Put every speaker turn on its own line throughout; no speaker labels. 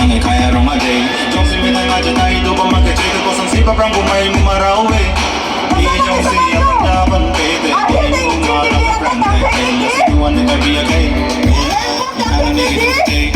ngay kaya rong ajay Jong si mitay ngaja na ito pa magkachay Ko sang sipa prang bumay mo marawi Di jong siya pang daban pete Di mo marang prang tete Yasi tuwan ni kabiya kay Ikana ni ito kay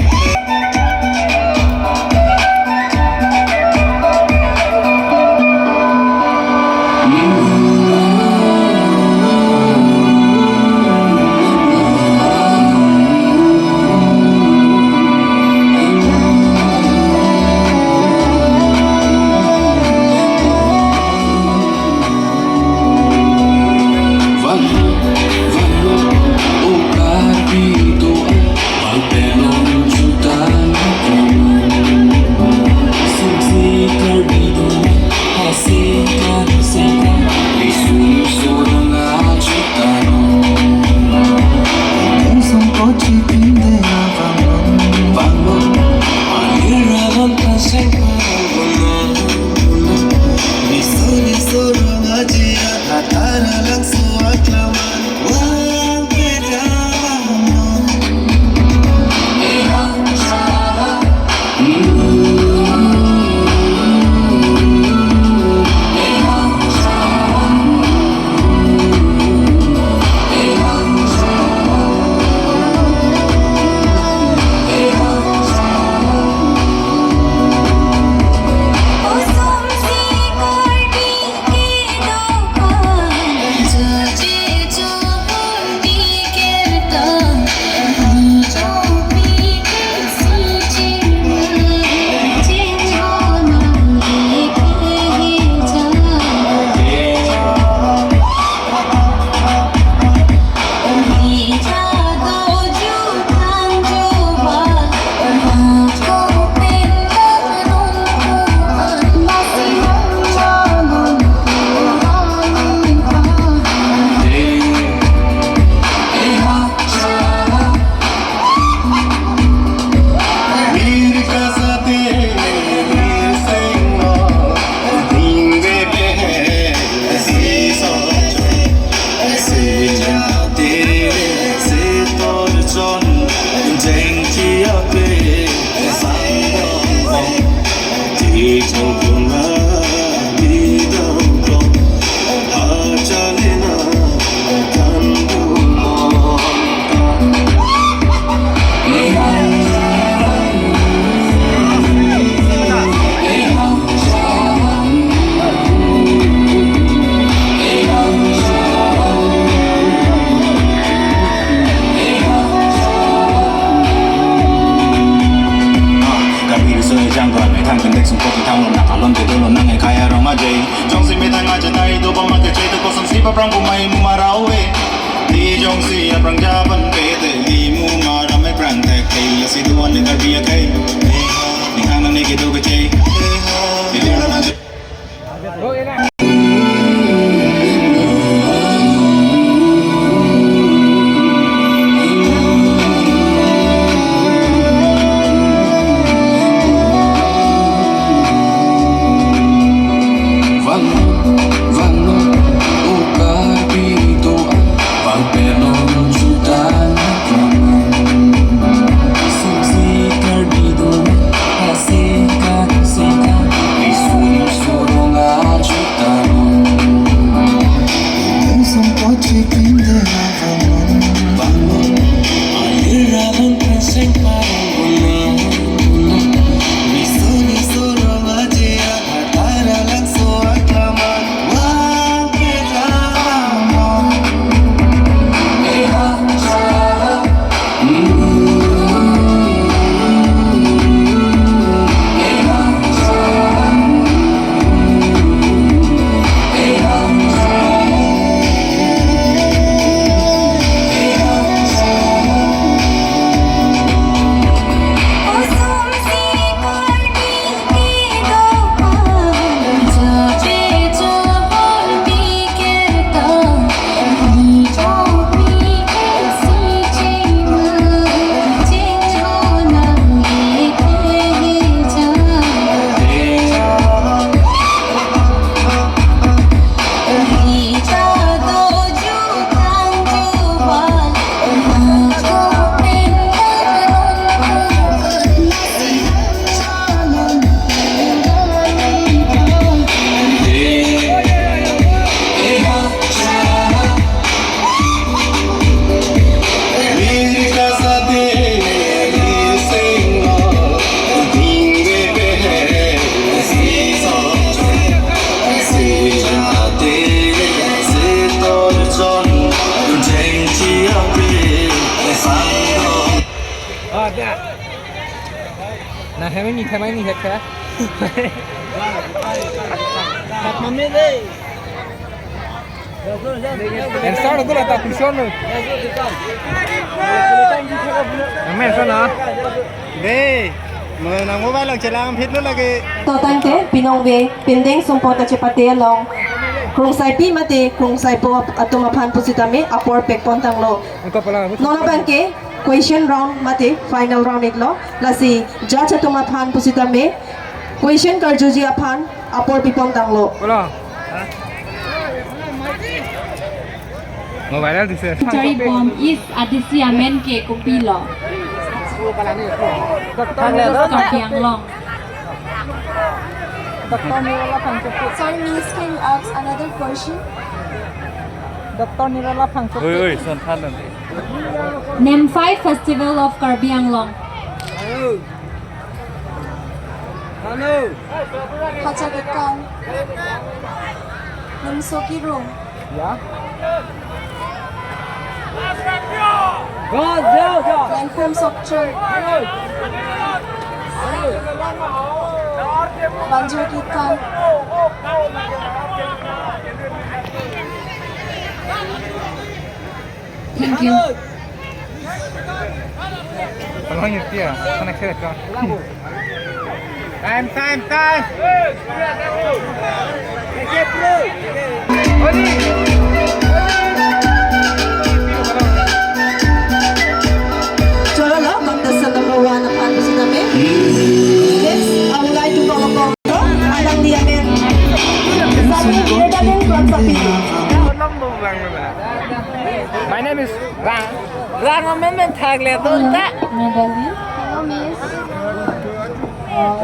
Jong si mitay ngaja na ito pa magkachay Ko sang sipa prang bumay mo marawi Di jong siya prang jaban pete Di mo marami prang teke Yasi tuwan ni kabiya kay Ni kana ni kido kachay Di lera na
Así นะให้ไม่มีใครไม่มีแค่ yang start itu lah tak kusion tu. Ambil sana. Deh, menang mobile lang celang fit lu lagi.
ต่อตั้งแต่พี่น้องเวเป็นเด้งสมปองตะเจปะเตะลองโครงสายปีมาเตโครงสายปัวอัตมาพันปุสิตามิอปอร์เป็กปอนตังโล
Untuk pula.
นอนบังเก question round มาเต final round อีกโลลาสิจัดอัตมาพันปุสิตามิ question การจูจีอพันอปอร์ปีปอนตังโล
Pula. Mobile tu saya.
Cherry bomb is adisiamen ke kopi lo. Kapiang long.
Sorry, Miss, can you ask another question?
Oi, son thalan.
Name 5 festival of Kabiang long.
Hachagikan. Namsokirong. Langkum Sokchung. Banjurkikan.
Thank you.
Tolong ya dia, sana kira kau. Time.
Cholo lo, contestant number 1 apan pusita mi. Next, I would like to call upon Alang Diamen. Sabi Redaden Kwan Sapi.
My name is Rang. Rang amendment tag le tu tak.
Medali.
Hello, Miss.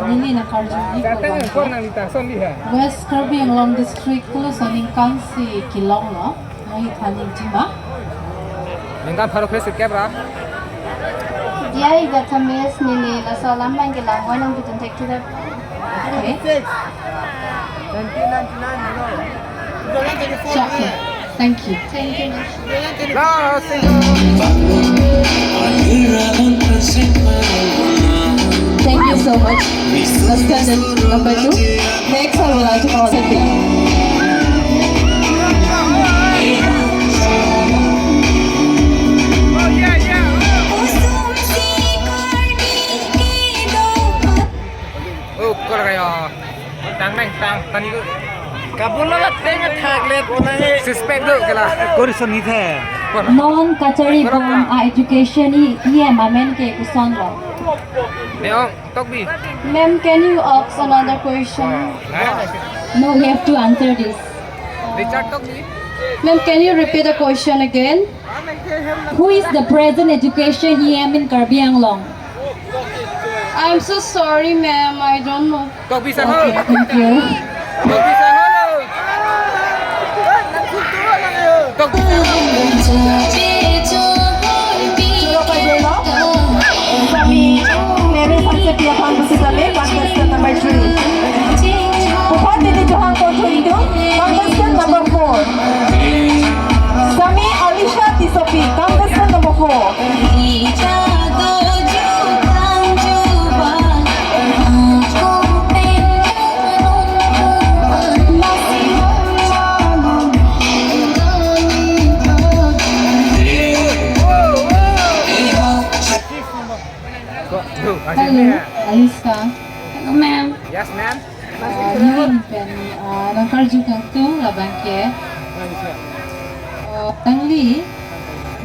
Nili na Karjuni.
Kata kau nak minta son dia.
West Kabiang long district kulo saning kansi kilong lo. Ngai thaning jima.
Minta baru fresh cap lah.
Dia iga tamis nili la salam bang ke lang wanang bitun tek tu dah.
Okay. Sure. Thank you.
Thank you, Miss.
Thank you so much. Contestant number 2. Next, I would like to call Sapi.
Oh, kau kaya tang tani tu. Kabul lah tengah tag le. Suspect tu kalau kau rison ni the.
Non Kachari bomb education ye mamen ke kuson lo.
Neo, tok bi.
Ma'am, can you ask another question? No, we have to answer this.
Richard tok bi.
Ma'am, can you repeat the question again? Who is the present education EM in Karbiang Long? I'm so sorry, ma'am. I don't know.
Tok bi
Okay,
sana.
thank you.
Tok bi sana lo. Tok bi sana.
Cholo kay Delo. Sabi, meron sa Sapi apan pusita mi, contestant number 3. Pupat dito johang ko ito, contestant number 4. Sami Alicia Tisopi, contestant number 4.
Hello, Aliska.
Hello, ma'am.
Yes, ma'am.
Yun, pen, nangkarju kang tu, labang ke. Tangli,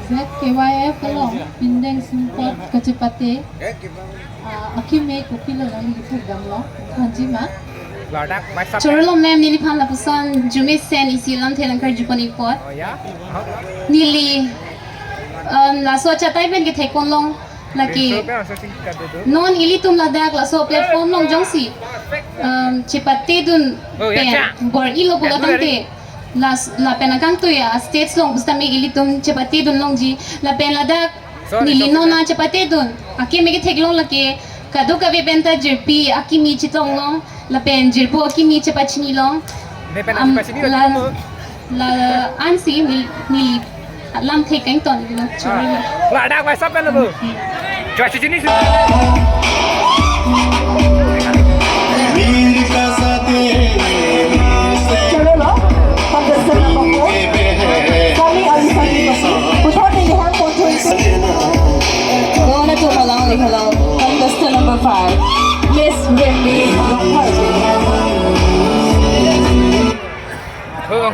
ZKYF long, pindeng simpot kecepate. Akime kupila lang itu gamlo, kanjima.
Ladak, by sub.
Chorolo, ma'am, nili pan la pusan jumis sen isilam telang kerja poni pot.
Oh ya.
Nili la so chatai pen ke thekon long laki. Non ilitum ladak la so platform long jongsi. Chipate dun pen bor ilo pula tante. La penakang tu ya states long busta me ilitum chipate dun long ji la pen ladak nili nona chipate dun. Aki me ke thek long laki kadu kabe penta jirpi aki mi chitong long la pen jirpo aki mi chipachini long. La ansi nili lam thek kang ton you know chori
Ladak, by sub kan lo. Cuaca jenis.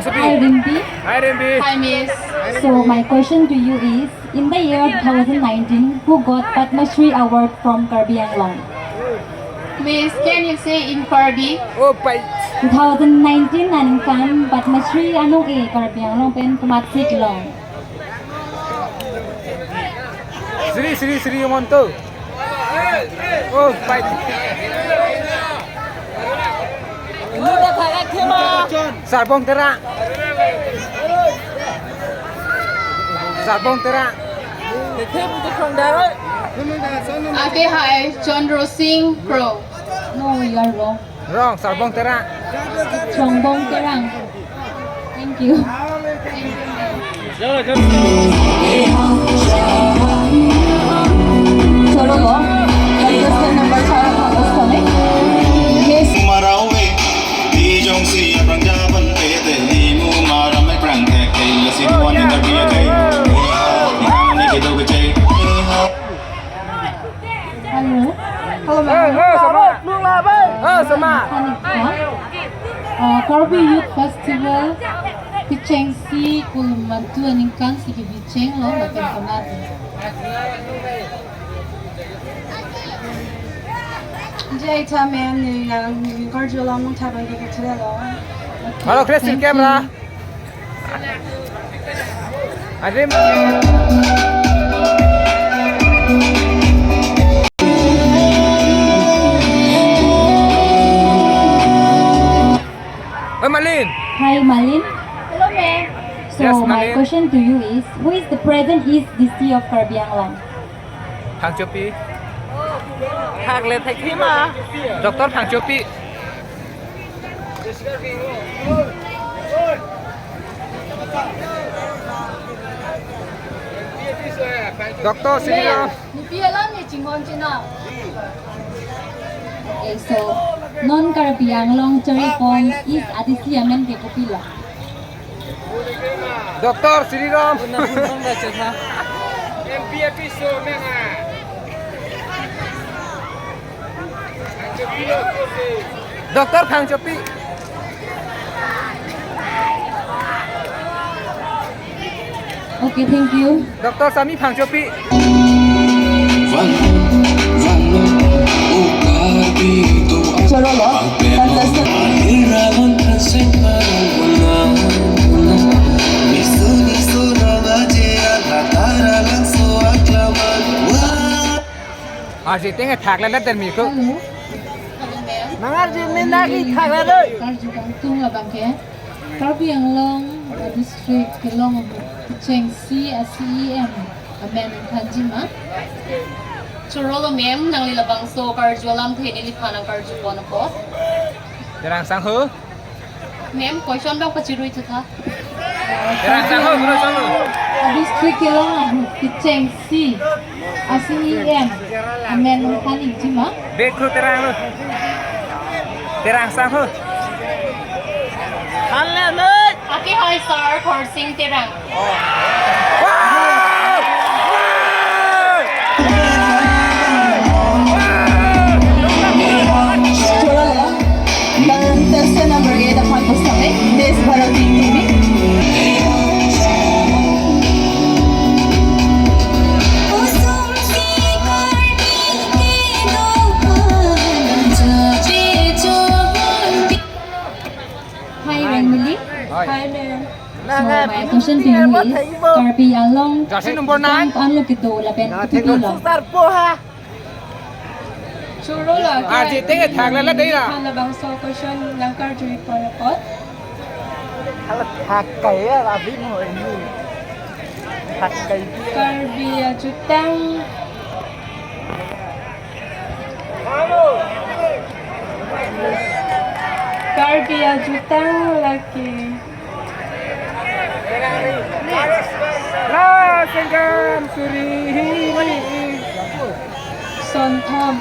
Dongsupi.
Hi, Rimpi.
Hi, Rimpi.
Hi, Miss.
So my question to you is, in the year 2019, who got Padma Shri Award from Karbi Anglong?
Miss, can you say in Karbi?
Oh, pai.
2019 naningkan Padma Shri anong Karbi Anglong pen kumatsik long.
Sri Monto. Oh, pai. Sarbong Tera.
Okay, hi. Chandra Singh Pro.
No, you are wrong.
Wrong, Sarbong Tera.
Chongbong Terang. Thank you.
चलो लो contestant number 4 वापस करें Miss
Marawi Di jong si aprang jaban pete Di mu maram ay prang tek Kay lasi duwan ng karbiya kay Ni kido kacay
Hello.
Hello ma'am
Sama.
Karbi Youth Festival Picheng si kulumantu aningkan si Picheng lo lapen kanat.
Jay ta ma'am ni garjo lam nong taban gi today lo
Hello, Christian camera. Adim. Malin.
Hi Malin.
Hello, ma'am.
So
Yes,
my
Malin.
question to you is, who is the present East DC of Karbi Anglong?
Phang Chopi. Dr. Phang Chopi. Dr. Siniram.
Okay, so non Karbi Anglong Cherry Pong is Adisi Amen ke Kopila.
Dr. Siniram. Dr. Phang Chopi.
Okay, thank you.
Dr. Sami Phang Chopi.
चलो लो contestant
Aji tenge thak la den mi ko.
Hello.
Hello, ma'am.
Karju kang tung labang ke. Karbi Anglong district kelong Picheng si ACEM. Amen kanjima.
Churolo, ma'am. Nang lilabang so karju alam the nilipan ang karju ko na po.
Derang sang ho.
Ma'am, question bang pachirui tha?
Derang sang ho, bro sang ho.
District kelong Picheng si ACEM. Amen kanjima.
Bek ho terang ho. Derang sang ho.
Okay, hi, sir. Coursing tirang.
चलो लो contestant number 8 अपन पुस्तक है Desh Bharati TV
Hi Emily.
Hi.
Hi ma'am
So my question to you is, Karbi Anglong
Jasin number 9.
Ang lo kito laben kupilo.
Churolo
Aji tenge thak la dei la.
labang so question lang karju ko na po Karbi jutang Karbi jutang laki
La sengam suri.
Son Tom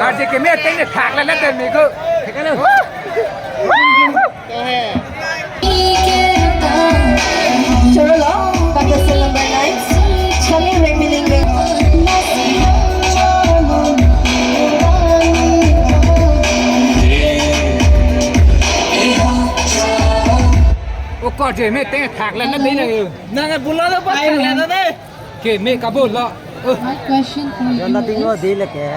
Aji ke me tenge thak la den mi ko.
Ike ta
ก็เจไม่เต้ถากแล้วนั่นนี่เลยนั่งกันบุญแล้วแล้วไปแล้วนั่นนี่เกไม่กระบุญแล้ว
My question for you
Yon nating
is,
di leke.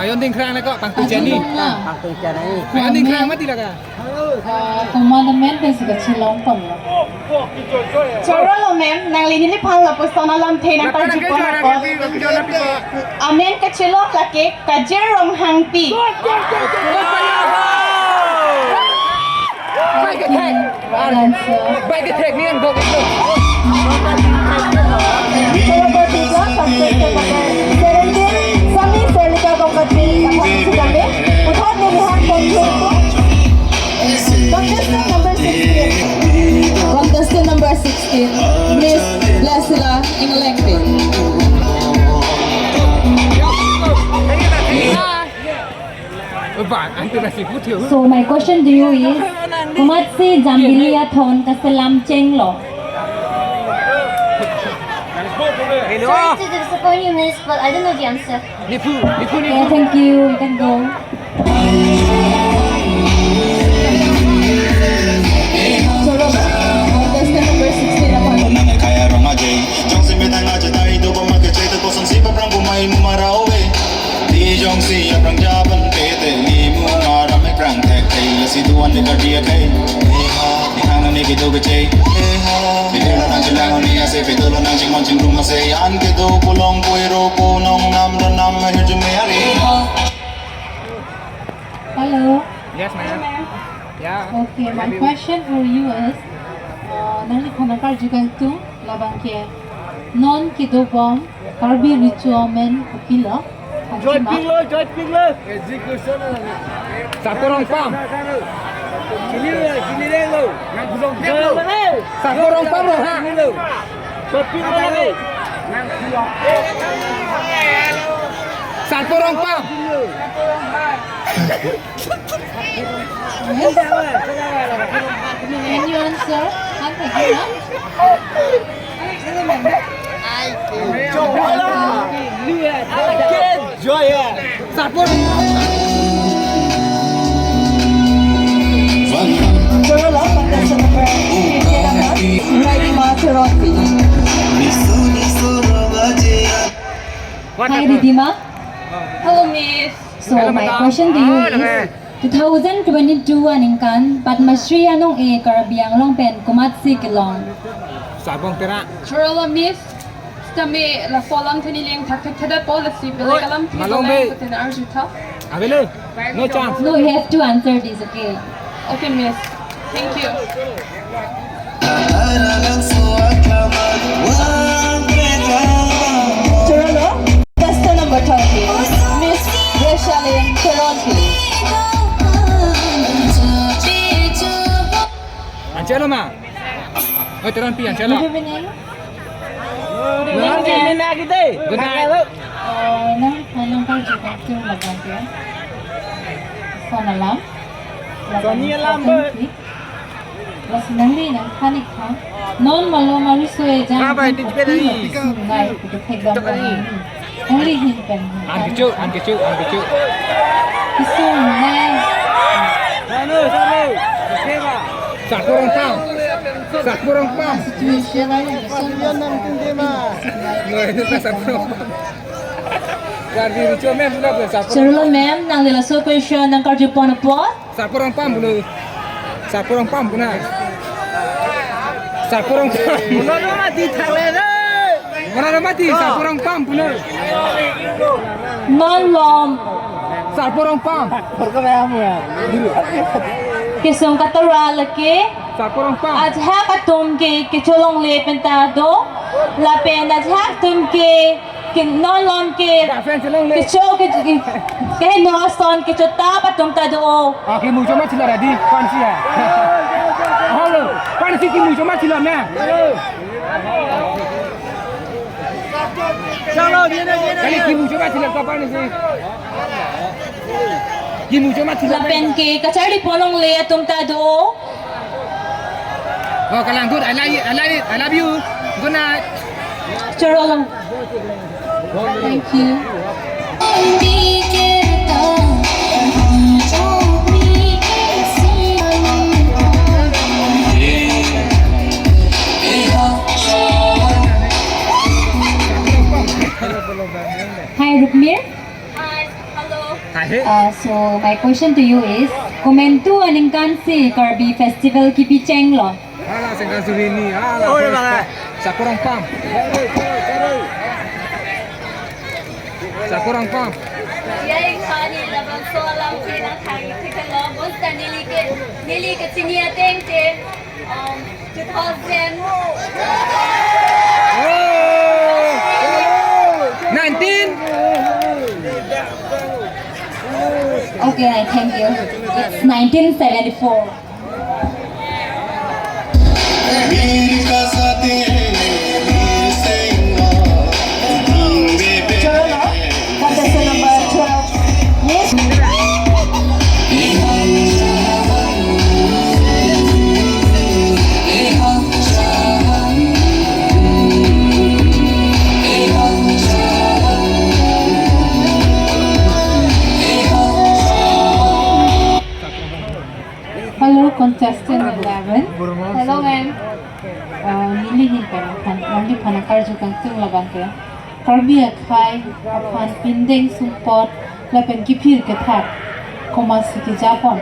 Yon ting krang leko pang tujan ni.
Ang tungjan ai.
Yon ting krang mati laka.
commandment is ka chilong pon lo.
Chorolo ma'am, nang linili pang lapos na lam thay ng karjupo na ko. Amen ka chilok laki, ka jerong hangpi.
Baik attack.
Right answer.
Baik attack ni yang go gitu.
Chorolo tiga, contestant number 17, Sami Selika Gongkati, ang si kami. Uthat nilihan control to. Contestant number 16. Contestant number 16, Miss Lesla Inglengpi.
Bang, antu nasi putih.
So my question to you is, kumat si Jambilia thon kasalam cheng lo.
Hello.
Sorry to disappoint you, miss, but I don't know the answer.
Nipu.
Okay, thank you. You can go.
Chorolo, contestant number 16 naman.
Nang kaya rong ajay Jong si metang ajay tayo do pa magkachay to kosong si paprang kumay mumaraw eh Di jong si aprang japan pete Ni mumaramay prang tek kay Lasi duwan ni kardiya kay Di hanggang ni kido kachay Bigla nang silangon niya si pitulo nang chingmon ching rumasay An kido kulong puwero punong nam don nam mahir jumayari
Hello.
Yes, ma'am. Yeah.
Okay, my question for you is, nali khonakar jugan tu labang ke non kido bom karbi ritual men upila.
Joy pinglo.
Sakurong pam.
Kini lo. Yang gulong jelo.
Sakurong pam lo ha.
Joy pinglo lo.
Sakurong pam.
Can you answer? Answer na.
Joy ya.
Sakurong.
Chorolo, contestant number 18 naman. Riding Master Ronfi.
Hi Ridima.
Hello, miss.
So my question to you is, 2022 aningkan Padma Shri anong Karabiang long pen kumat si kilong.
Sabong tera.
Chorolo, miss. Kami la folam tani liang tak tada policy bila kalam
Malong
tini
be.
kutin arjuta.
Avelo. No chance.
No, you have to answer this, okay?
Okay, miss. Thank you.
Chorolo, contestant number 20, Miss Reshalyn Cheronti.
Ancelo ma. Oh, teron pi ancelo.
Good evening.
Mina kita.
Good night.
Anong parjugan tu labang ke? Sonalam.
Sonia Lambert.
Lasinali na kanik ha. Non malo malusue jang.
Abay, di pwede ni.
Ngai kutu pegam ni. Only hin pen.
An kecu.
Isu ngai.
Sano. Keva.
Sakurong pam.
Situation ay
Yan ang tindema.
No, itu pas sakurong pam. Garbi rico mem sudah boleh sakurong.
Chorolo ma'am, nang lila so question ng karjupon na po.
Sakurong pam bulu. Sakurong pam guna. Sakurong pam.
Ano mati thale.
Mana mati sakurong pam bulu.
Non lom.
Sakurong pam.
Perkara mo ya.
Kisong katara laki.
Sakurong pam.
At hak atum ke kichulong le pentado. La pena hak tum ke non lom ke.
Friend selong le.
Kicho ke no aston kichota patum tado.
Oke, mucho más chila ready. Pansi ya. Halo. Pansi ki mucho más chila me.
Chalo, viene.
Kali ki mucho más chila kapan sih? Ki mucho más chila.
La pen ke kachari polong le atum tado.
Oh, kalang good. I love you. Good night.
Chorolo. Thank you. So my question to you is, komentu aning kansi Karbi Festival kipi cheng lo?
Ala sengkan surini. Ala. Sakurang pam. Sakurang pam.
Yang kani labang soalam sila kami kita lobos dan nili ke sini ateng 2000.
19.
Okay, I thank you. It's 1974.
मेरी कसते मेरी सेवा ढूंढे
Cholo, contestant number 12. Yes.
Hello, contestant 11.
Hello ma'am.
Nilihin pa nanti panakar juga tung labang ke. Karbi akai apan pindeng support lapen kipir ke thak. Komasi ke Japon.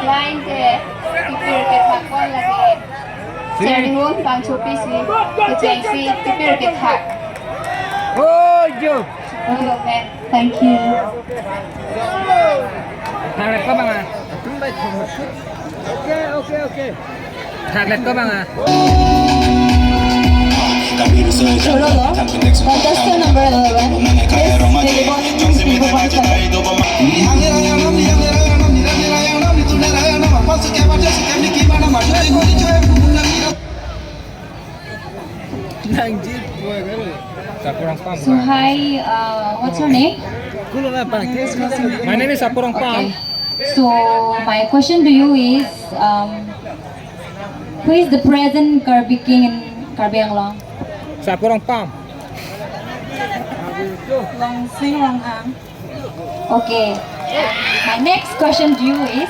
Line te tipir ke thakon lagi. Cerihun pang chupi si ke jengsi tipir ke thak.
Oh, yo.
Hello ma'am.
Thank you.
Thaglet ko bang?
Okay.
Thaglet ko bang?
Cholo, contestant number 11. Miss
Sakurang pam.
So hi, what's your name?
My name is Sakurang pam.
Okay. So my question to you is, who is the present Karbi King in Karbi Anglong?
Sakurang pam.
Long Sing Long Hang. Okay. My next question to you is,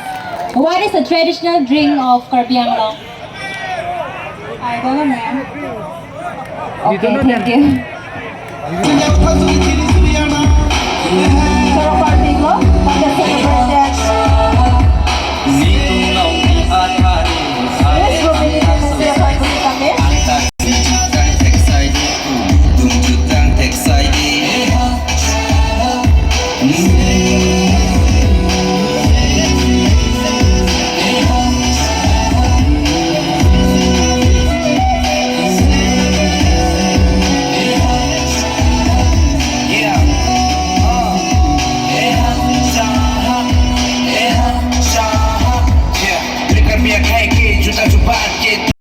what is the traditional drink of Karbi Anglong? I don't know, ma'am. Okay, thank you.
Cholo,